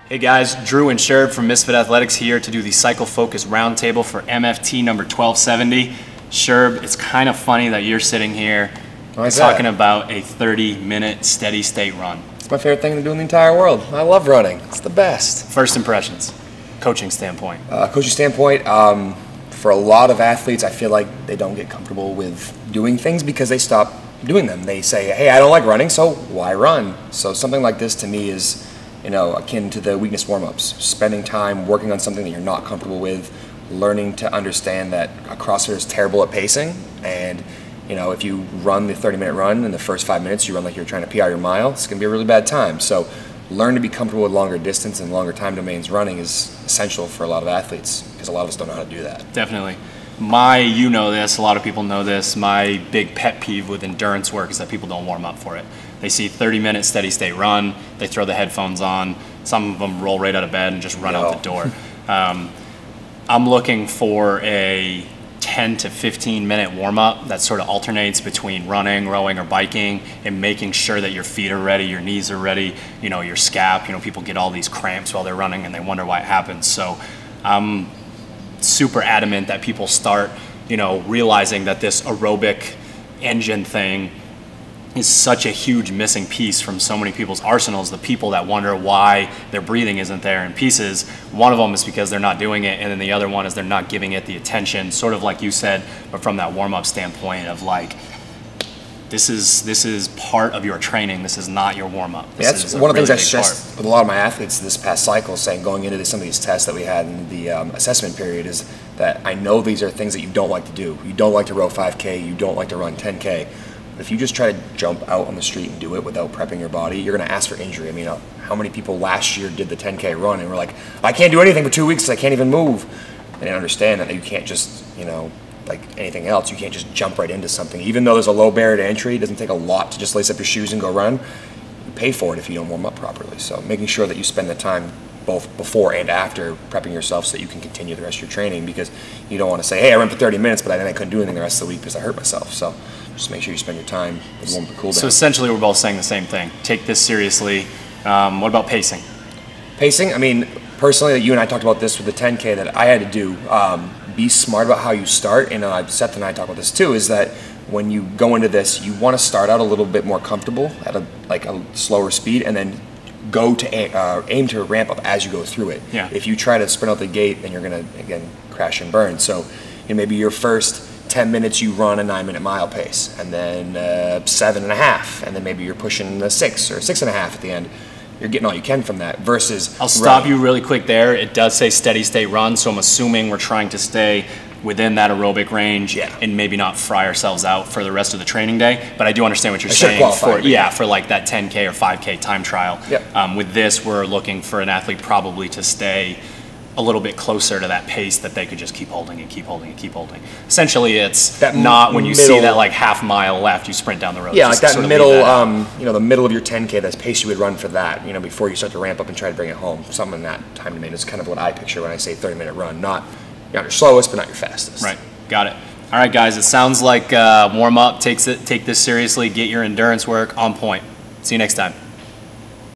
Hey guys, Drew and Sherb from Misfit Athletics here to do the Cycle Focus Roundtable for MFT number 1270. Sherb, it's kind of funny that you're sitting here talking about a 30-minute steady state run. It's my favorite thing to do in the entire world. I love running. It's the best. First impressions, coaching standpoint. For a lot of athletes, I feel like they don't get comfortable with doing things because they stop doing them. They say, hey, I don't like running, so why run? So something like this to me is, akin to the weakness warm-ups. Spending time working on something that you're not comfortable with, learning to understand that a CrossFitter is terrible at pacing, and if you run the 30-minute run in the first 5 minutes, you run like you're trying to PR your mile, it's going to be a really bad time. So learn to be comfortable with longer distance and longer time domains running is essential for a lot of athletes because a lot of us don't know how to do that. Definitely. You know this, a lot of people know this, my big pet peeve with endurance work is that people don't warm up for it. They see 30-minute steady state run, they throw the headphones on, some of them roll right out of bed and just run out the door. I'm looking for a 10 to 15 minute warm-up that sort of alternates between running, rowing, or biking, and making sure that your feet are ready, your knees are ready, your scap. People get all these cramps while they're running and they wonder why it happens. So I'm super adamant that people start, realizing that this aerobic engine thing is such a huge missing piece from so many people's arsenals. The people that wonder why their breathing isn't there in pieces, one of them is because they're not doing it, and then the other one is they're not giving it the attention, sort of like you said, but from that warm-up standpoint of like, this is part of your training, this is not your warm-up. Yeah, that's one of the things I stressed with a lot of my athletes this past cycle, saying going into some of these tests that we had in the assessment period, is that I know these are things that you don't like to do. You don't like to row 5K, you don't like to run 10K. If you just try to jump out on the street and do it without prepping your body, you're going to ask for injury. I mean, how many people last year did the 10K run and were like, I can't do anything for 2 weeks because I can't even move. They didn't understand that you can't just, like anything else, you can't just jump right into something. Even though there's a low barrier to entry, it doesn't take a lot to just lace up your shoes and go run. You pay for it if you don't warm up properly. So making sure that you spend the time both before and after prepping yourself so that you can continue the rest of your training, because you don't want to say, hey, I ran for 30 minutes, but then I couldn't do anything the rest of the week because I hurt myself. So just make sure you spend your time with warm up cool down. So essentially we're both saying the same thing. Take this seriously. What about pacing? Pacing, I mean, personally, you and I talked about this with the 10K that I had to do. Be smart about how you start, and Seth and I talk about this too, is that when you go into this, you want to start out a little bit more comfortable at a slower speed, and then go to aim to ramp up as you go through it. Yeah. If you try to sprint out the gate, then you're going to, again, crash and burn. So maybe your first 10 minutes you run a 9-minute mile pace, and then 7.5, and then maybe you're pushing the 6 or 6.5 at the end. You're getting all you can from that versus... I'll stop you really quick there. It does say steady state run, so I'm assuming we're trying to stay within that aerobic range and maybe not fry ourselves out for the rest of the training day. But I do understand what you're saying for like that 10K or 5K time trial. Yep. With this, we're looking for an athlete probably to stay a little bit closer to that pace that they could just keep holding and keep holding and keep holding. Essentially, it's that not when you see that like half mile left, you sprint down the road. Yeah, like that middle, the middle of your 10K, that's pace you would run for that, before you start to ramp up and try to bring it home. Something in that time domain is kind of what I picture when I say 30-minute run. Not your slowest, but not your fastest. Right, got it. All right, guys, it sounds like warm up. Take this seriously. Get your endurance work on point. See you next time.